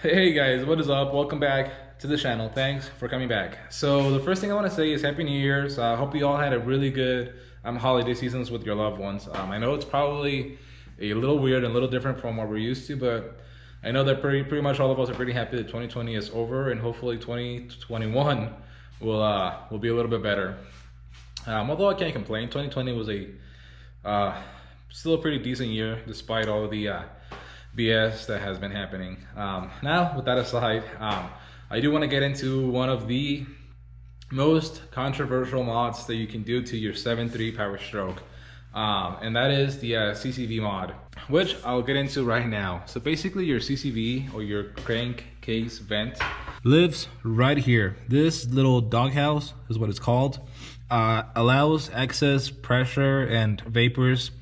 Hey guys, what is up? Welcome back to the channel. Thanks for coming back. So the first thing I want to say is Happy New Year's. I hope you all had a really good holiday seasons with your loved ones. I know it's probably a little weird and a little different from what we're used to, but I know that pretty much all of us are pretty happy that 2020 is over and hopefully 2021 will be a little bit better. Although I can't complain, 2020 was still a pretty decent year despite all the BS that has been happening. Now, with that aside, I do want to get into one of the most controversial mods that you can do to your 7.3 POWERSTROKE, and that is the CCV mod, which I'll get into right now. So basically, your CCV or your crankcase vent lives right here. This little doghouse is what it's called. Allows excess pressure and vapors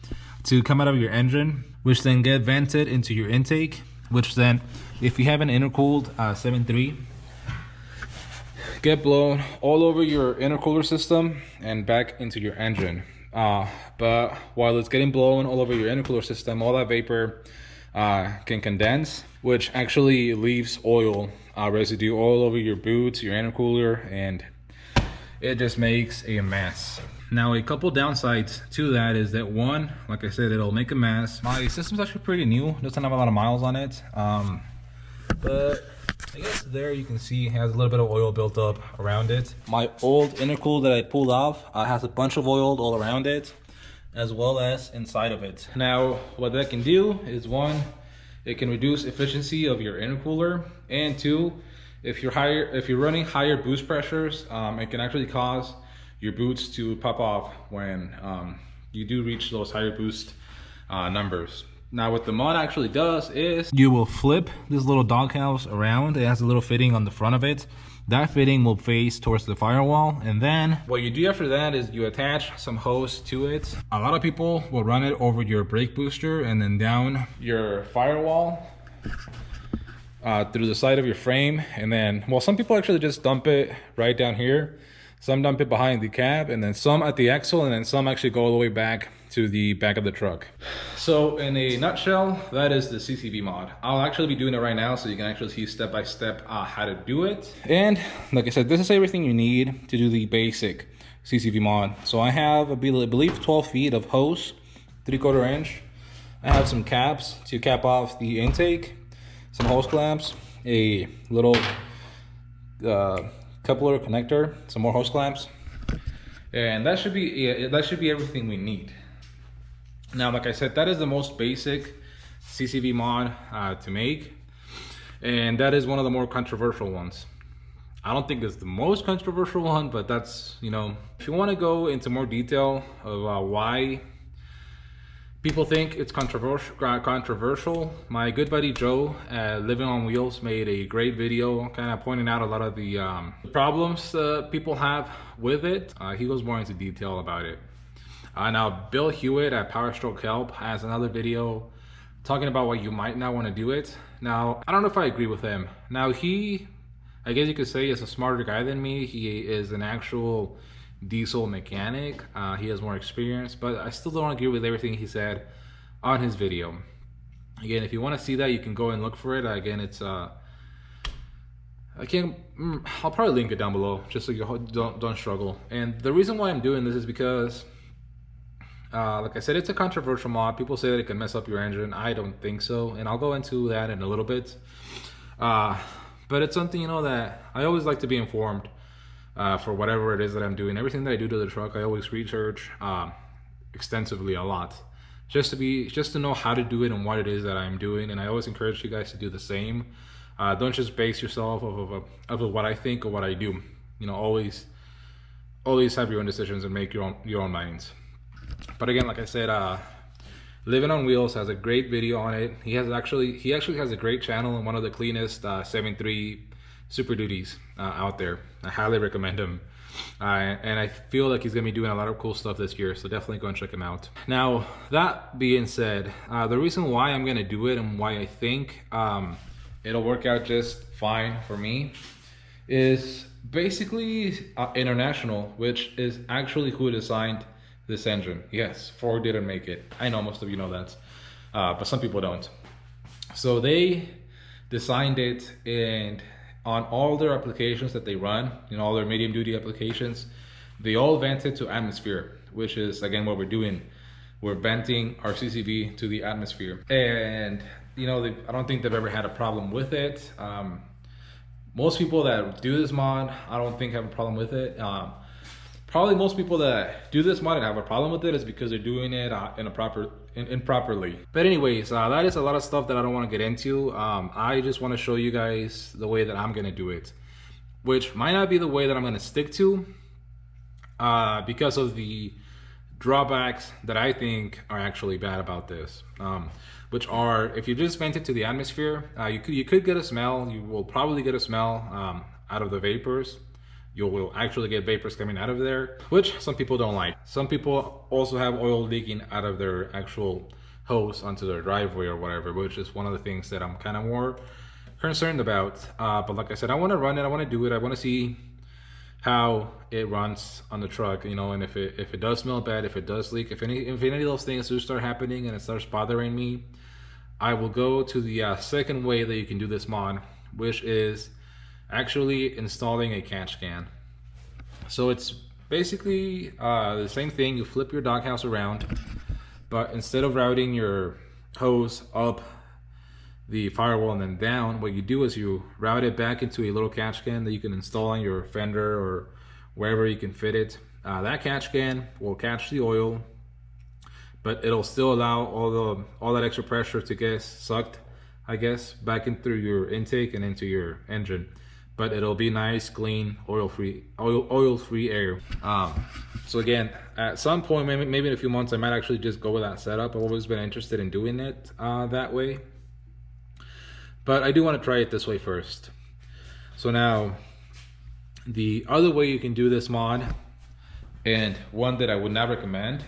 to come out of your engine, which then get vented into your intake, which then, if you have an intercooled 7.3, get blown all over your intercooler system and back into your engine. But while it's getting blown all over your intercooler system, all that vapor can condense, which actually leaves oil residue all over your boots, your intercooler, and it just makes a mess. Now, a couple downsides to that is that one, like I said, it'll make a mess. My system's actually pretty new, doesn't have a lot of miles on it, but I guess there you can see it has a little bit of oil built up around it. My old intercool that I pulled off has a bunch of oil all around it, as well as inside of it. Now, what that can do is one, it can reduce efficiency of your intercooler, and two, if you're running higher boost pressures, it can actually cause your boots to pop off when you do reach those higher boost numbers. Now, what the mod actually does is you will flip this little doghouse around. It has a little fitting on the front of it. That fitting will face towards the firewall, and then what you do after that is you attach some hose to it. A lot of people will run it over your brake booster and then down your firewall through the side of your frame, and then, well, some people actually just dump it right down here. Some dump it behind the cab, and then some at the axle, and then some actually go all the way back to the back of the truck. So in a nutshell, that is the CCV mod. I'll actually be doing it right now so you can actually see step by step how to do it. And like I said, this is everything you need to do the basic CCV mod. So I have, I believe, 12 feet of hose, 3/4 inch. I have some caps to cap off the intake, some hose clamps, a little coupler connector, some more hose clamps, and that should be everything we need. Now, like I said, that is the most basic CCV mod to make, and that is one of the more controversial ones. I don't think it's the most controversial one, but that's, you know, if you want to go into more detail of why people think it's controversial, my good buddy Joe at Living on Wheels made a great video kind of pointing out a lot of the problems people have with it. He goes more into detail about it. Now, Bill Hewitt at PowerStroke Help has another video talking about why you might not want to do it. Now, I don't know if I agree with him. Now, I guess you could say, is a smarter guy than me. He is an actual diesel mechanic. He has more experience, but I still don't agree with everything he said on his video. Again, if you want to see that, you can go and look for it. Again, it's I'll probably link it down below just so you don't struggle. And the reason why I'm doing this is because like I said, it's a controversial mod. People say that it can mess up your engine. I don't think so, and I'll go into that in a little bit. But it's something, you know, that I always like to be informed for whatever it is that I'm doing. Everything that I do to the truck, I always research extensively a lot, just to know how to do it and what it is that I'm doing. And I always encourage you guys to do the same. Don't just base yourself off of what I think or what I do. You know, always have your own decisions and make your own minds. But again, like I said, Living on Wheels has a great video on it. He actually has a great channel and one of the cleanest 7.3 Super Duties out there. I highly recommend him, and I feel like he's gonna be doing a lot of cool stuff this year, so definitely go and check him out. Now, that being said, the reason why I'm gonna do it and why I think it'll work out just fine for me is basically International, which is actually who designed this engine. Yes, Ford didn't make it. I know most of you know that, but some people don't. So they designed it, and on all their applications that they run, all their medium duty applications, they all vent it to atmosphere, which is again what we're doing. We're venting our CCV to the atmosphere, and I don't think they've ever had a problem with it. Most people that do this mod, I don't think have a problem with it. Probably most people that do this mod and have a problem with it is because they're doing it improperly. But anyways, that is a lot of stuff that I don't want to get into. I just want to show you guys the way that I'm gonna do it, which might not be the way that I'm gonna stick to, because of the drawbacks that I think are actually bad about this, which are, if you just vent it to the atmosphere, you could get a smell. You will probably get a smell out of the vapors. You will actually get vapors coming out of there, which some people don't like. Some people also have oil leaking out of their actual hose onto their driveway or whatever, which is one of the things that I'm kind of more concerned about. But like I said, I want to run it, I want to do it, I want to see how it runs on the truck, and if it does smell bad, if it does leak, if any of those things do start happening and it starts bothering me, I will go to the second way that you can do this mod, which is actually installing a catch can. So it's basically the same thing. You flip your doghouse around, but instead of routing your hose up the firewall and then down, what you do is you route it back into a little catch can that you can install on your fender or wherever you can fit it. That catch can will catch the oil, but it'll still allow all that extra pressure to get sucked, I guess, back in through your intake and into your engine. But it'll be nice, clean, oil-free air. So again, at some point, maybe in a few months, I might actually just go with that setup. I've always been interested in doing it that way, but I do want to try it this way first. So now, the other way you can do this mod, and one that I would not recommend,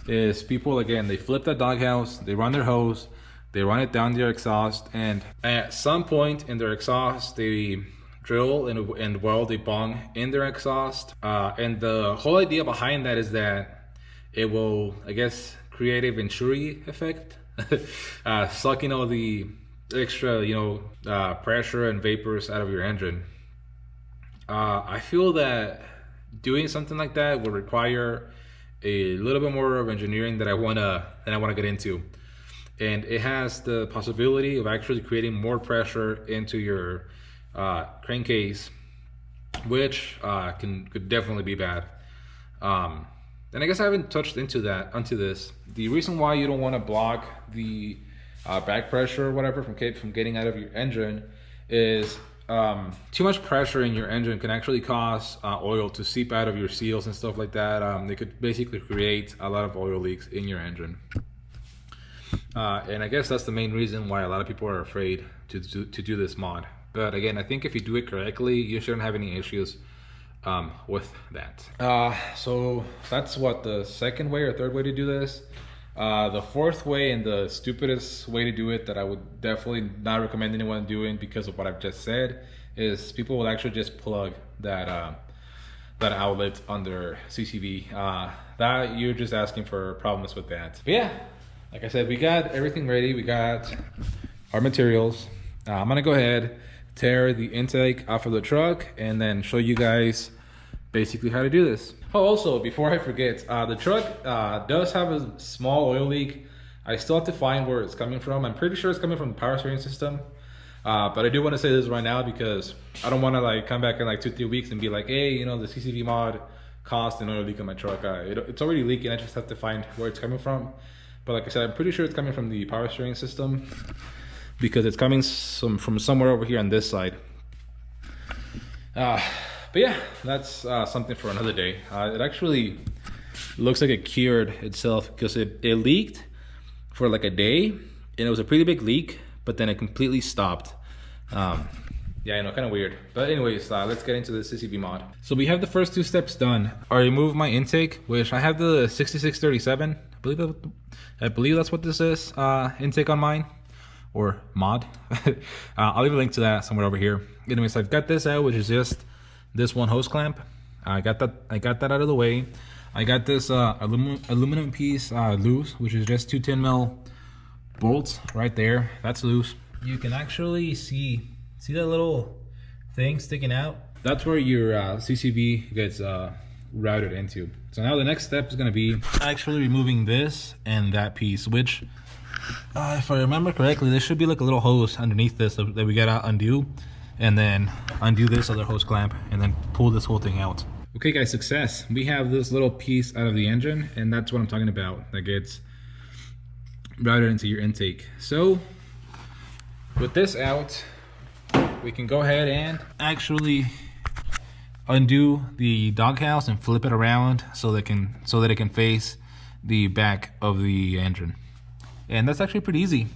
is people, again, they flip that doghouse, they run their hose, they run it down their exhaust, and at some point in their exhaust, they drill and weld a bung in their exhaust. And the whole idea behind that is that it will, I guess, create a Venturi effect, sucking all the extra, pressure and vapors out of your engine. I feel that doing something like that would require a little bit more of engineering that I wanna get into. And it has the possibility of actually creating more pressure into your crankcase, which could definitely be bad. And I guess I haven't touched into this. The reason why you don't want to block the back pressure or whatever from getting out of your engine is too much pressure in your engine can actually cause oil to seep out of your seals and stuff like that. They could basically create a lot of oil leaks in your engine. And I guess that's the main reason why a lot of people are afraid to do this mod. But again, I think if you do it correctly, you shouldn't have any issues with that. So that's what the second way or third way to do this. The fourth way and the stupidest way to do it that I would definitely not recommend anyone doing because of what I've just said is people will actually just plug that outlet under CCV. That you're just asking for problems with that. But yeah, like I said, we got everything ready. We got our materials. I'm gonna go ahead, tear the intake off of the truck, and then show you guys basically how to do this. Oh, also, before I forget, the truck does have a small oil leak. I still have to find where it's coming from. I'm pretty sure it's coming from the power steering system. But I do want to say this right now because I don't want to like come back in like 2-3 weeks and be like, hey, the CCV mod caused an oil leak in my truck. It's already leaking. I just have to find where it's coming from. But like I said, I'm pretty sure it's coming from the power steering system because it's coming from somewhere over here on this side. But yeah, that's something for another day. It actually looks like it cured itself because it leaked for like a day, and it was a pretty big leak, but then it completely stopped. Yeah, kind of weird. But anyways, let's get into the CCV mod. So we have the first 2 steps done. I removed my intake, which I have the 6637. I believe that's what this is, intake on mine, or mod. I'll leave a link to that somewhere over here. Anyways, I've got this out, which is just this one hose clamp. I got that out of the way. I got this aluminum piece loose, which is just 2 10 mil bolts right there. That's loose. you can actually see that little thing sticking out? That's where your CCV gets routed into. So now the next step is going to be actually removing this and that piece, which if I remember correctly, there should be like a little hose underneath this that we gotta undo, and then undo this other hose clamp and then pull this whole thing out. Okay guys, success. We have this little piece out of the engine, and that's what I'm talking about, that gets routed into your intake. So with this out, we can go ahead and actually undo the doghouse and flip it around so that it can face the back of the engine. And that's actually pretty easy.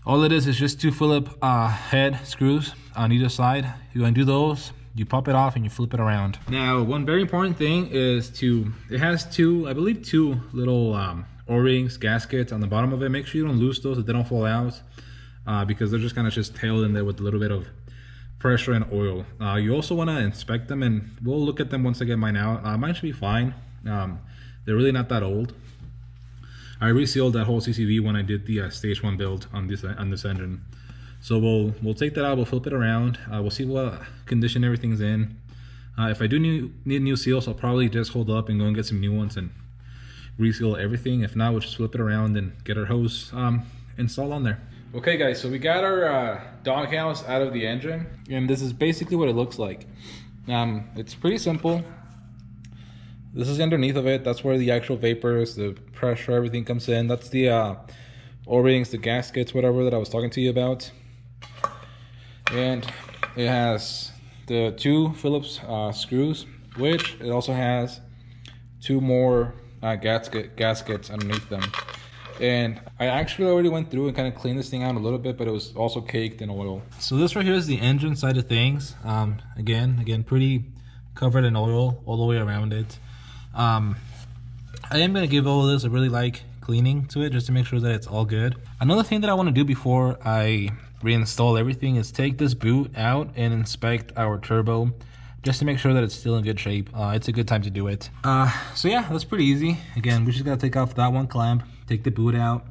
All it is just two Phillips head screws on either side. You undo those, you pop it off, and you flip it around. Now, one very important thing is it has two, I believe, two little O-rings, gaskets on the bottom of it. Make sure you don't lose those, that they don't fall out, because they're just kind of just tailed in there with a little bit of pressure and oil. You also want to inspect them, and we'll look at them once I get mine out. Mine should be fine. They're really not that old. I resealed that whole CCV when I did the stage 1 build on this engine. So we'll take that out, we'll flip it around, we'll see what condition everything's in. If I do need new seals, I'll probably just hold up and go and get some new ones and reseal everything. If not, we'll just flip it around and get our hose installed on there. Okay guys, so we got our doghouse out of the engine, and this is basically what it looks like. It's pretty simple. This is underneath of it. That's where the actual vapors, the pressure, everything comes in. That's the O-rings, the gaskets, whatever that I was talking to you about. And it has the two Phillips screws, which it also has two more gaskets underneath them. And I actually already went through and kind of cleaned this thing out a little bit, but it was also caked in oil. So this right here is the engine side of things. Again, pretty covered in oil all the way around it. I am going to give all of this a really light cleaning to it, just to make sure that it's all good. Another thing that I want to do before I reinstall everything is take this boot out and inspect our turbo, just to make sure that it's still in good shape. It's a good time to do it. So yeah, that's pretty easy. Again, we just got to take off that one clamp, take the boot out,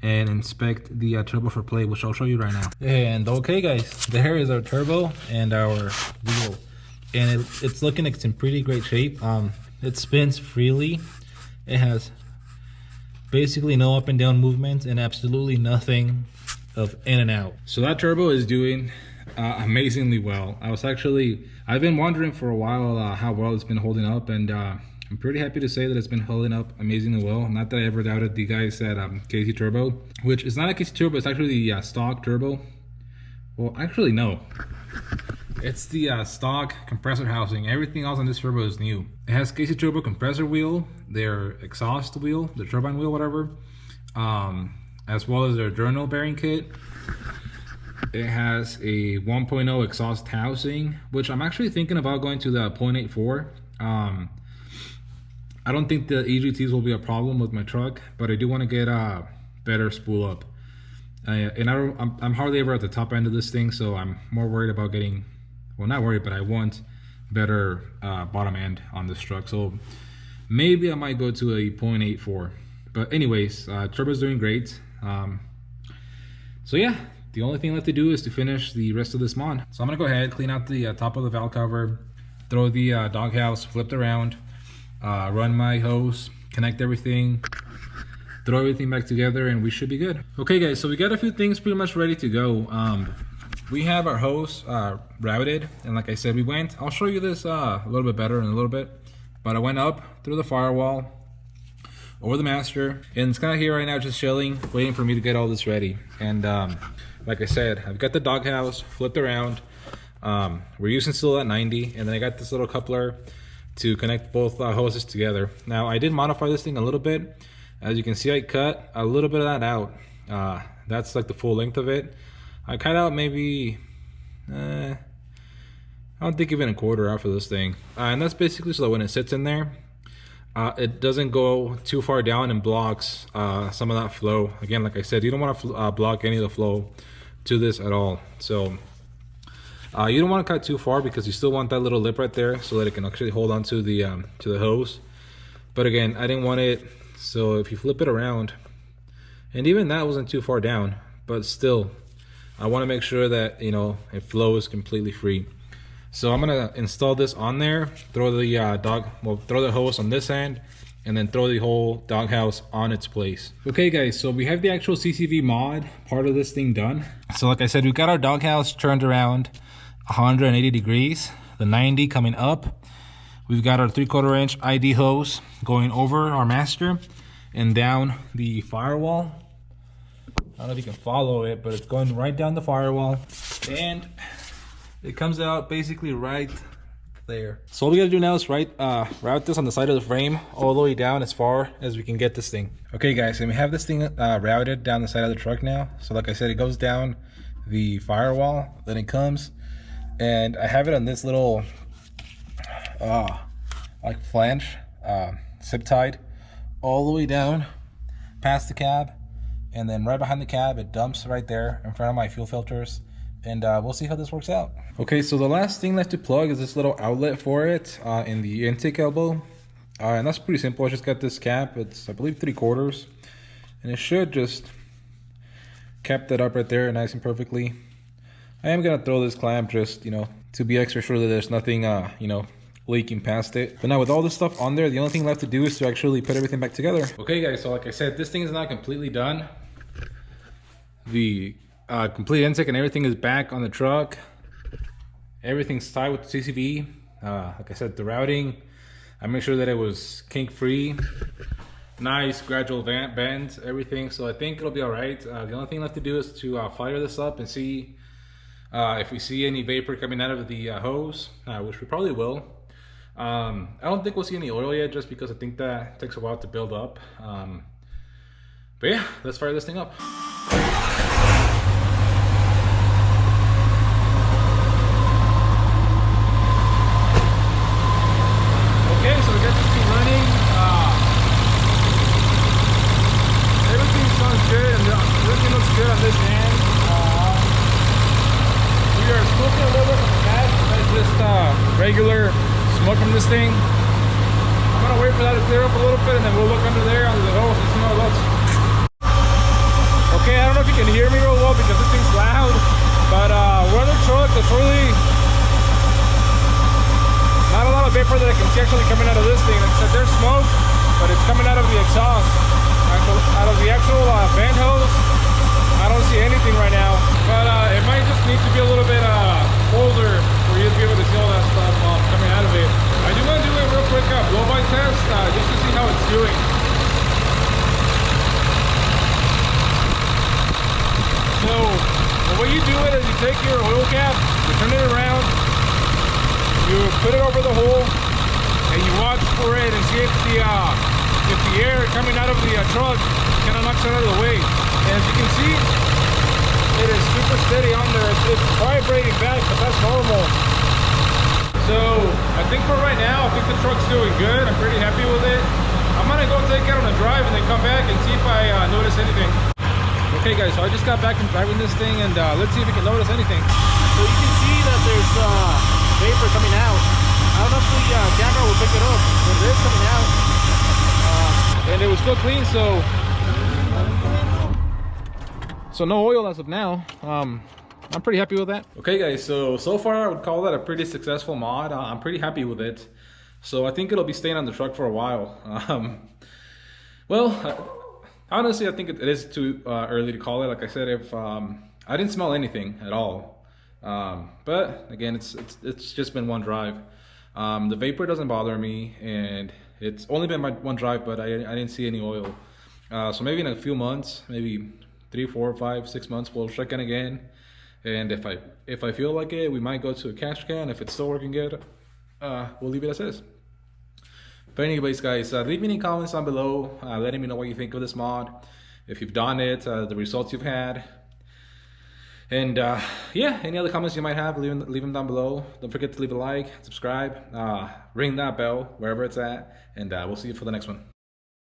and inspect the turbo for play, which I'll show you right now. And okay guys, there is our turbo and our wheel, and it's looking like it's in pretty great shape. It spins freely. It has basically no up and down movement and absolutely nothing of in and out. So that turbo is doing amazingly well. I've been wondering for a while how well it's been holding up, and I'm pretty happy to say that it's been holding up amazingly well. Not that I ever doubted the guys at KC Turbo, which is not a KC Turbo, it's actually the stock turbo. Well, actually no. It's the stock compressor housing. Everything else on this turbo is new. It has KC Turbo compressor wheel, their exhaust wheel, the turbine wheel, whatever, as well as their journal bearing kit. It has a 1.0 exhaust housing, which I'm actually thinking about going to the 0.84. I don't think the EGTs will be a problem with my truck, but I do want to get a better spool up. And I'm hardly ever at the top end of this thing, so I'm more worried about getting, well, not worried, but I want better bottom end on this truck. So maybe I might go to a 0.84. But anyways, turbo's doing great. So yeah, the only thing left to do is to finish the rest of this mod. So I'm gonna go ahead, clean out the top of the valve cover, throw the doghouse flipped around, run my hose, connect everything, throw everything back together, and we should be good. Okay guys, so we got a few things pretty much ready to go. We have our hose routed, and like I said, I'll show you this a little bit better in a little bit, but I went up through the firewall, over the master, and it's kind of here right now just chilling, waiting for me to get all this ready. And like I said, I've got the doghouse flipped around. We're using still at 90, and then I got this little coupler to connect both hoses together. Now I did modify this thing a little bit. As you can see, I cut a little bit of that out. That's like the full length of it. I cut out maybe, I don't think even a quarter out for this thing. And that's basically so that when it sits in there, it doesn't go too far down and blocks some of that flow. Again, like I said, you don't want to block any of the flow to this at all. So you don't want to cut too far, because you still want that little lip right there so that it can actually hold on to the hose. But again, I didn't want it, so if you flip it around, and even that wasn't too far down, but still, I want to make sure that, you know, it flows completely free. So I'm gonna install this on there, throw the throw the hose on this end, and then throw the whole doghouse on its place. Okay guys, so we have the actual CCV mod part of this thing done. So like I said, we've got our doghouse turned around 180 degrees, the 90 coming up. We've got our 3/4 inch ID hose going over our master and down the firewall. I don't know if you can follow it, but it's going right down the firewall, and it comes out basically right there. So all we gotta do now is route this on the side of the frame all the way down as far as we can get this thing. Okay guys, and we have this thing routed down the side of the truck now. So like I said, it goes down the firewall, then it comes, and I have it on this little like flange, zip tied all the way down past the cab, and then right behind the cab it dumps right there in front of my fuel filters. And we'll see how this works out. Okay, so the last thing left to plug is this little outlet for it in the intake elbow. And that's pretty simple. I just got this cap. It's, I believe, 3/4. And it should just cap that up right there nice and perfectly. I am going to throw this clamp just, you know, to be extra sure that there's nothing, you know, leaking past it. But now with all this stuff on there, the only thing left to do is to actually put everything back together. Okay, guys, so like I said, this thing is not completely done. The complete intake and everything is back on the truck. Everything's tied with the CCV. Like I said, the routing, I made sure that it was kink free. Nice gradual bends, everything. So I think it'll be all right. The only thing left to do is to fire this up and see if we see any vapor coming out of the hose, which we probably will. I don't think we'll see any oil yet, just because I think that takes a while to build up. But yeah, let's fire this thing up. Regular smoke from this thing. I'm gonna wait for that to clear up a little bit, and then we'll look under there under the hose and see how it looks. Okay, I don't know if you can hear me real well because this thing's loud, but we're on the truck. There's really not a lot of vapor that I can see actually coming out of this thing. Except there's smoke, but it's coming out of the exhaust. Out of the actual vent hose, I don't see anything right now. But it might just need to be a little bit colder for you to be able to see all that stuff coming out of it. I do want to do a real quick blow-by test just to see how it's doing. So the way you do it is you take your oil cap, you turn it around, you put it over the hole, and you watch for it and see if the air coming out of the truck kind of knocks it out of the way. And as you can see, it is super steady on there. It's vibrating back, but that's normal. So I think for right now, I think the truck's doing good. I'm pretty happy with it. I'm gonna go take it on a drive and then come back and see if I notice anything. Okay guys, so I just got back from driving this thing, and let's see if we can notice anything. So you can see that there's vapor coming out. I don't know if the camera will pick it up, but it is coming out. And it was still clean, so no oil as of now. I'm pretty happy with that. Okay guys, so far I would call that a pretty successful mod. I'm pretty happy with it. So I think it'll be staying on the truck for a while. Honestly, I think it is too early to call it. Like I said, if I didn't smell anything at all. But again, it's just been one drive. The vapor doesn't bother me, and it's only been my one drive, but I didn't see any oil. So maybe in a few months, maybe 3, 4, 5, 6 months, we'll check in again. And if I feel like it, we might go to a cash can. If it's still working good, we'll leave it as is. But anyways guys, leave me any comments down below, letting me know what you think of this mod, if you've done it, the results you've had, and yeah, any other comments you might have, leave them down below. Don't forget to leave a like, subscribe, ring that bell wherever it's at, and we'll see you for the next one.